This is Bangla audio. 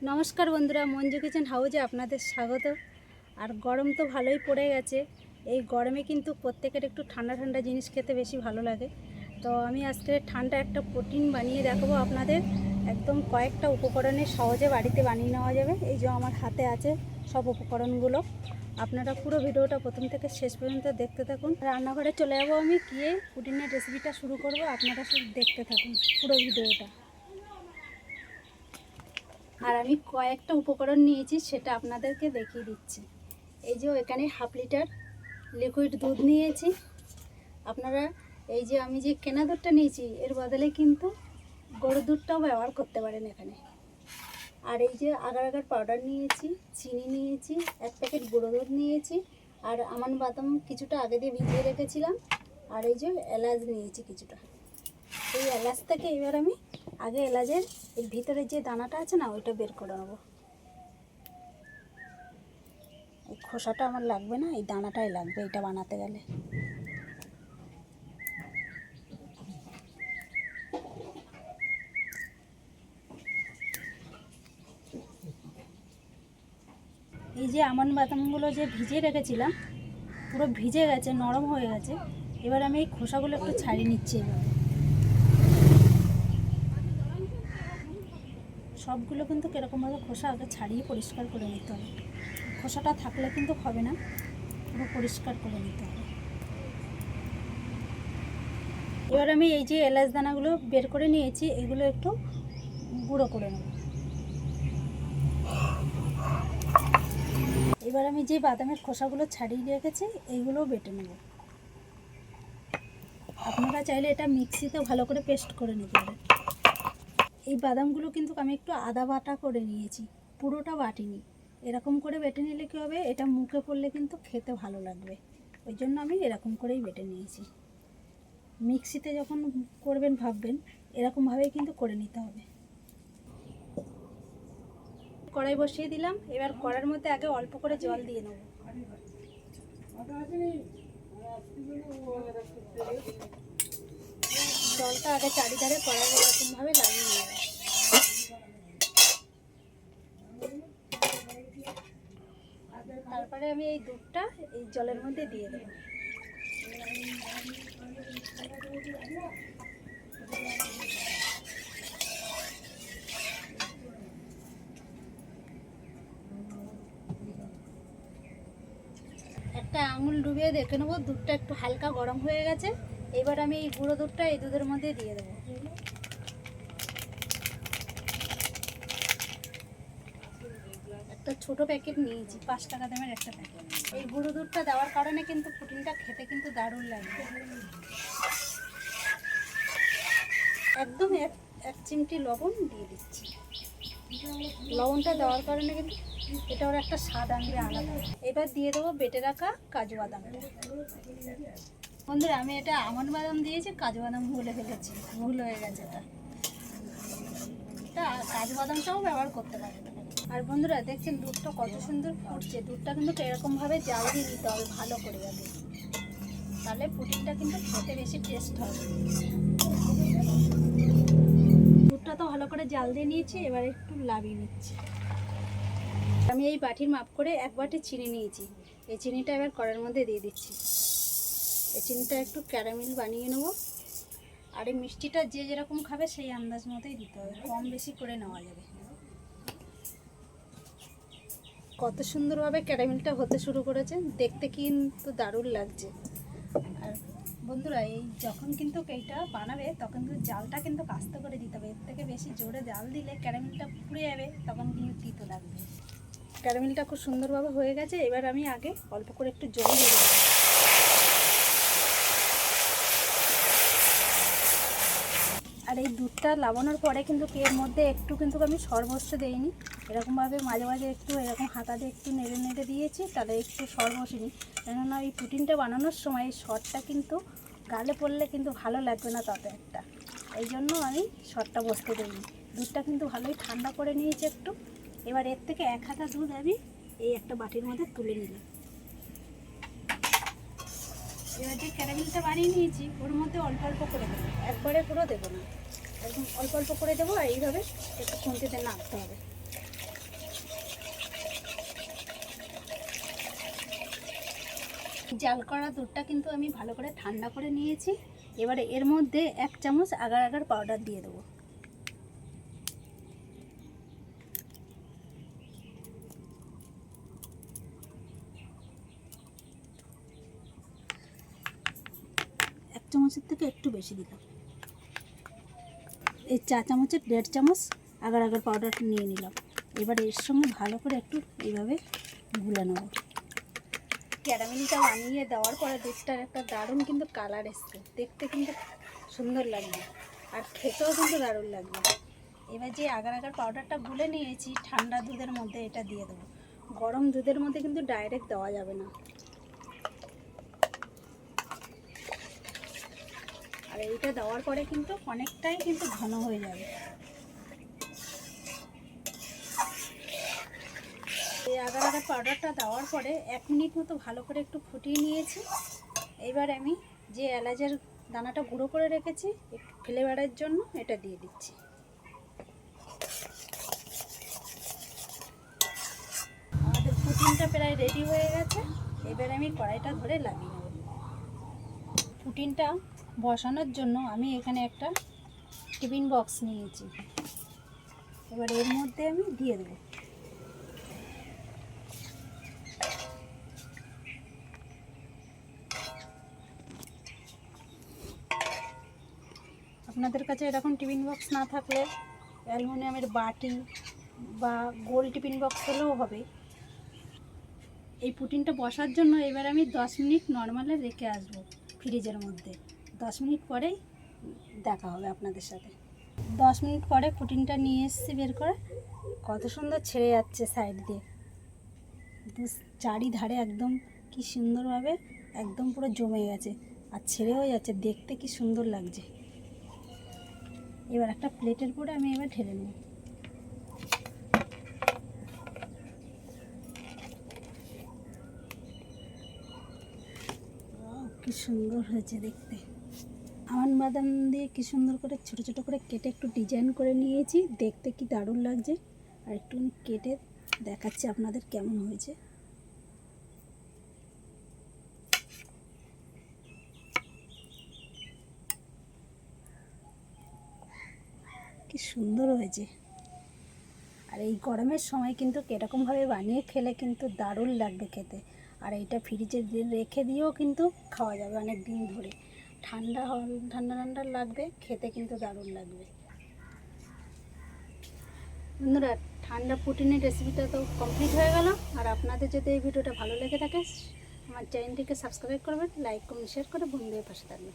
নমস্কার বন্ধুরা, মঞ্জু কিচেন হাউজে আপনাদের স্বাগত। আর গরম তো ভালোই পড়ে গেছে। এই গরমে কিন্তু প্রত্যেকের একটু ঠান্ডা ঠান্ডা জিনিস খেতে বেশি ভালো লাগে। তো আমি আজকে ঠান্ডা একটা প্রোটিন বানিয়ে দেখাবো আপনাদের। একদম কয়েকটা উপকরণে সহজে বাড়িতে বানিয়ে নেওয়া যাবে। এই যে আমার হাতে আছে সব উপকরণগুলো। আপনারা পুরো ভিডিওটা প্রথম থেকে শেষ পর্যন্ত দেখতে থাকুন। রান্নাঘরে চলে যাবো আমি, গিয়ে প্রোটিনের রেসিপিটা শুরু করব। আপনারা সব দেখতে থাকুন পুরো ভিডিওটা। আর আমি কয়েকটা উপকরণ নিয়েছি, সেটা আপনাদেরকে দেখিয়ে দিচ্ছি। এই যে এখানে হাফ লিটার লিকুইড দুধ নিয়েছি। আপনারা এই যে আমি যে কেনা দুধটা নিয়েছি এর বদলে কিন্তু গরুর দুধটাও ব্যবহার করতে পারেন এখানে। আর এই যে আগার আগার পাউডার নিয়েছি, চিনি নিয়েছি, এক প্যাকেট গুঁড়ো দুধ নিয়েছি, আর আমন্ড বাদাম কিছুটা আগে দিয়ে ভিজিয়ে রেখেছিলাম, আর এই যে এলাচ নিয়েছি কিছুটা। এই এলাচ থেকে এবার আমি আগে এলাচের এর ভিতরে যে দানাটা আছে না, ওইটা বের করে নেবো। এই খোসাটা আমার লাগবে না, এই দানাটাই লাগবে এটা বানাতে গেলে। এই যে আমন্ড বাদামগুলো যে ভিজিয়ে রেখেছিলাম পুরো ভিজে গেছে, নরম হয়ে গেছে। এবার আমি এই খোসাগুলো একটু ছাড়িয়ে নিচ্ছি। এবার সবগুলো কিন্তু কীরকমভাবে খোসা আগে ছাড়িয়ে পরিষ্কার করে নিতে হবে। খোসাটা থাকলে কিন্তু হবে না, পুরো পরিষ্কার করে নিতে হবে। এবার আমি এই যে এলাচ দানাগুলো বের করে নিয়েছি, এগুলো একটু গুঁড়ো করে নেব। এবার আমি যে বাদামের খোসাগুলো ছাড়িয়ে রেখেছি এইগুলোও বেটে নেব। আপনারা চাইলে এটা মিক্সিতে ভালো করে পেস্ট করে নিতে পারেন। এই বাদামগুলো কিন্তু আমি একটু আদা বাটা করে নিয়েছি, পুরোটা বাটিনি। এরকম করে বেটে নিলে কী হবে, এটা মুখে পড়লে কিন্তু খেতে ভালো লাগবে। ওই জন্য আমি এরকম করেই বেটে নিয়েছি। মিক্সিতে যখন করবেন ভাববেন এরকমভাবেই কিন্তু করে নিতে হবে। কড়াই বসিয়ে দিলাম। এবার কড়াইয়ের মধ্যে আগে অল্প করে জল দিয়ে নেব। জলটা আগে চারিধারে কড়াই এরকমভাবে লাগিয়ে নেব। তারপরে আমি এই দুধটা এই জলের মধ্যে দিয়ে দেব। একটা আঙুল ডুবিয়ে দেখে নেবো দুধটা একটু হালকা গরম হয়ে গেছে। এবার আমি এই গুঁড়ো দুধটা এই দুধের মধ্যে দিয়ে দেবো। একটা ছোট প্যাকেট নিয়েছি, 5 টাকা দামের একটা প্যাকেট। এই গুঁড়ো দুধটা দেওয়ার কারণে কিন্তু প্রোটিনটা খেতে কিন্তু দারুণ লাগবে। একদম এক চিমটি লবণ দিয়ে দিচ্ছি। লবণটা দেওয়ার কারণে কিন্তু এটা ওর একটা স্বাদ আনবে আলাদা। এবার দিয়ে দেবো বেটে রাখা কাজু বাদামটা। বন্ধুরা আমি এটা আমন্ড বাদাম দিয়েছি, কাজু বাদাম ভুলে ফেলেছি, ভুল হয়ে গেছে। এটা কাজু বাদামটাও ব্যবহার করতে পারেন। আর বন্ধুরা দেখছেন দুধটা কত সুন্দর ফুটছে। দুধটা কিন্তু এরকমভাবে জাল দিয়ে দিতে হবে ভালো করে যাবে, তাহলে প্রোটিনটা কিন্তু খেতে বেশি টেস্ট হবে। দুধটা তো ভালো করে জাল দিয়ে নিয়েছি, এবার একটু লাভিয়ে নিচ্ছি। আমি এই বাটির মাপ করে 1 বাটি চিনি নিয়েছি। এই চিনিটা এবার কড়াইয়ের মধ্যে দিয়ে দিচ্ছি। এই চিনিটা একটু ক্যারামেল বানিয়ে নেব। আর এই মিষ্টিটা যে যেরকম খাবে সেই আন্দাজ মতোই দিতে হবে, কম বেশি করে নেওয়া যাবে। কত সুন্দরভাবে ক্যারামেলটা হতে শুরু করেছে, দেখতে কিন্তু দারুণ লাগছে। আর বন্ধুরা এই যখন কিন্তু এইটা বানাবে তখন কিন্তু জালটা কিন্তু আস্তে করে দিতে হবে। এর থেকে বেশি জোরে জাল দিলে ক্যারামেলটা পুড়ে যাবে, তখন কিন্তু তিতো লাগবে। ক্যারামেলটা খুব সুন্দরভাবে হয়ে গেছে। এবার আমি আগে অল্প করে একটু জল দিয়ে দেবো। আর এই দুধটা লাবানোর পরে কিন্তু এর মধ্যে একটু কিন্তু আমি সরবস্ত দিইনি, এরকমভাবে মাঝে মাঝে একটু এরকম হাতা দিয়ে একটু নেড়ে নেড়ে দিয়েছি, তাহলে একটু সর বসিনি। কেননা এই প্রোটিনটা বানানোর সময় এই সরটা কিন্তু গালে পড়লে কিন্তু ভালো লাগবে না তাতে একটা, এই জন্য আমি সরটা বসতে দিইনি। দুধটা কিন্তু ভালোই ঠান্ডা করে নিয়েছি একটু। এবার এর থেকে 1 হাতা দুধ আমি এই একটা বাটির মধ্যে তুলে নিলাম। এবার যে ক্যারামেলটা বানিয়ে নিয়েছি ওর মধ্যে অল্প অল্প করে দেবো, একবারে পুরো দেবো না, একদম অল্প অল্প করে দেবো। আর এইভাবে একটু খুন্তিতে নাড়তে হবে। জাল করা দুধটা কিন্তু আমি ভালো করে ঠান্ডা করে নিয়েছি। এবারে এর মধ্যে 1 চামচ আগার আগার পাউডার দিয়ে দেবো। এক চামচের থেকে একটু বেশি দিলাম। এই 4 চামচের 1.5 চামচ আগার আগার পাউডার নিয়ে নিলাম। এবার এর সঙ্গে ভালো করে একটু এইভাবে গুলে নেব। ক্যারামেলটা বানিয়ে দেওয়ার পরে দুধটার একটা দারুণ কিন্তু কালার এসছে, দেখতে কিন্তু সুন্দর লাগবে আর খেতেও কিন্তু দারুণ লাগবে। এবার যে আগার আগার পাউডারটা গুলে নিয়েছি ঠান্ডা দুধের মধ্যে এটা দিয়ে দেবো। গরম দুধের মধ্যে কিন্তু ডাইরেক্ট দেওয়া যাবে না। আর এইটা দেওয়ার পরে কিন্তু অনেকটাই কিন্তু ঘন হয়ে যাবে। এই আগার আগার পাউডারটা দেওয়ার পরে 1 মিনিট মতো ভালো করে একটু ফুটিয়ে নিয়েছি। এইবার আমি যে এলাচের দানাটা গুঁড়ো করে রেখেছি একটু ফ্লেভারের জন্য এটা দিয়ে দিচ্ছি। আমাদের পুডিংটা প্রায় রেডি হয়ে গেছে। এবার আমি কড়াইটা ধরে লাগিয়ে নেব। পুডিংটা বসানোর জন্য আমি এখানে একটা টিফিন বক্স নিয়েছি। এবার এর মধ্যে আমি দিয়ে দেবো। আপনাদের কাছে এরকম টিফিন বক্স না থাকলে অ্যালুমিনিয়ামের বাটি বা গোল টিফিন বক্স হলেও হবে। এই পুডিংটা বসার জন্য এবার আমি 10 মিনিট নর্মালে রেখে আসবো ফ্রিজের মধ্যে। 10 মিনিট পরেই দেখা হবে আপনাদের সাথে। 10 মিনিট পরে পুডিংটা নিয়ে এসেছি বের করে। কত সুন্দর ছেড়ে যাচ্ছে সাইড দিয়ে, চারিধারে একদম কি সুন্দরভাবে একদম পুরো জমে গেছে আর ছেড়েও যাচ্ছে, দেখতে কি সুন্দর লাগছে। এবার একটা প্লেটের পরে আমি এবার ঢেলে নেব। কি সুন্দর হয়েছে দেখতে। আমন্ড বাদাম দিয়ে কি সুন্দর করে ছোট ছোট করে কেটে একটু ডিজাইন করে নিয়েছি, দেখতে কি দারুণ লাগছে। আর একটুখানি কেটে দেখাচ্ছি আপনাদের কেমন হয়েছে। কি সুন্দর হয়েছে। আর এই গরমের সময় কিন্তু এরকমভাবে বানিয়ে খেলে কিন্তু দারুণ লাগবে খেতে। আর এইটা ফ্রিজে রেখে দিয়েও কিন্তু খাওয়া যাবে অনেক দিন ধরে। ঠান্ডা ঠান্ডা ঠান্ডা লাগবে, খেতে কিন্তু দারুণ লাগবে। বন্ধুরা, ঠান্ডা পুডিংয়ের রেসিপিটা তো কমপ্লিট হয়ে গেল। আর আপনাদের যদি এই ভিডিওটা ভালো লেগে থাকে আমার চ্যানেলটিকে সাবস্ক্রাইব করবেন, লাইক কমেন্ট শেয়ার করে বন্ধুদের পাশে থাকবেন।